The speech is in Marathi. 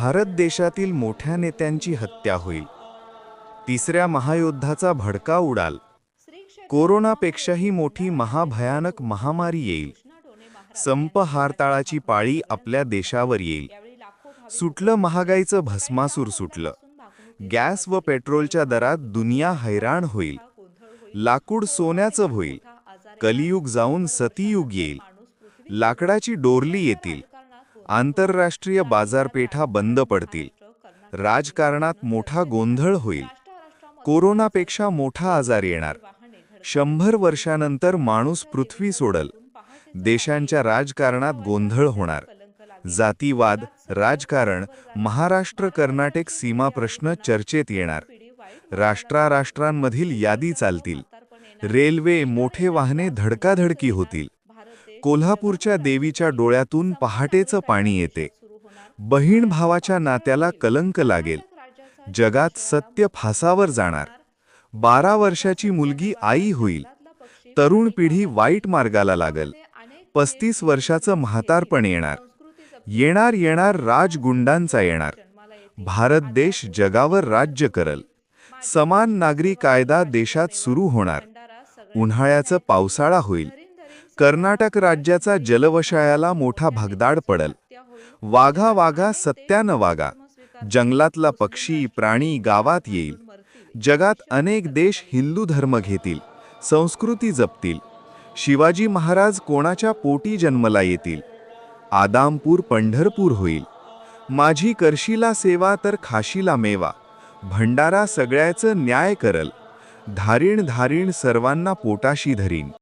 भारत देशातील मोठ्या नेत्यांची हत्या होईल. तिसऱ्या महायुद्धाचा भडका उडाल. कोरोनापेक्षाही मोठी महाभयानक महामारी येईल. संप हारताळाची पाळी आपल्या देशावर येईल. सुटलं महागाईचं भस्मासूर सुटलं. गॅस व पेट्रोलच्या दरात दुनिया हैराण होईल. लाकूड सोन्याचं होईल. कलियुग जाऊन सतीयुग येईल. लाकडाची डोरली येतील. आंतरराष्ट्रीय बाजारपेठा बंद पडतील. राजकारणात मोठा गोंधळ होईल. कोरोनापेक्षा मोठा आजार येणार. 100 वर्षानंतर माणूस पृथ्वी सोडल. देशांच्या राजकारणात गोंधळ होणार. जातीवाद, राजकारण, महाराष्ट्र कर्नाटक सीमा प्रश्न चर्चेत येणार. राष्ट्रांमधील यादी चालतील. रेल्वे, मोठे वाहने धडकाधडकी होतील. कोल्हापूरच्या देवीच्या डोळ्यातून पहाटेचं पाणी येते. बहीण भावाच्या नात्याला कलंक लागेल. जगात सत्य फासावर जाणार. 12 वर्षाची मुलगी आई होईल. तरुण पिढी वाईट मार्गाला लागल. 35 वर्षाचं म्हातारपण येणार. येणार राजगुंडांचा येणार. भारत देश जगावर राज्य करल. समान नागरी कायदा देशात सुरू होणार. उन्हाळ्याचं पावसाळा होईल. कर्नाटक राज्याचा जलवषयाला मोठा भगदाड पडल. वाघा सत्यानं वागा. जंगलातला पक्षी, प्राणी गावात येईल. जगात अनेक देश हिंदू धर्म घेतील. संस्कृती जपतील. शिवाजी महाराज कोणाच्या पोटी जन्मला येतील. आदामपूर पंढरपूर होईल. माझी करशीला सेवा तर खाशीला मेवा. भंडारा सगळ्याचं न्याय करल. धारीण सर्वांना पोटाशी धरीन.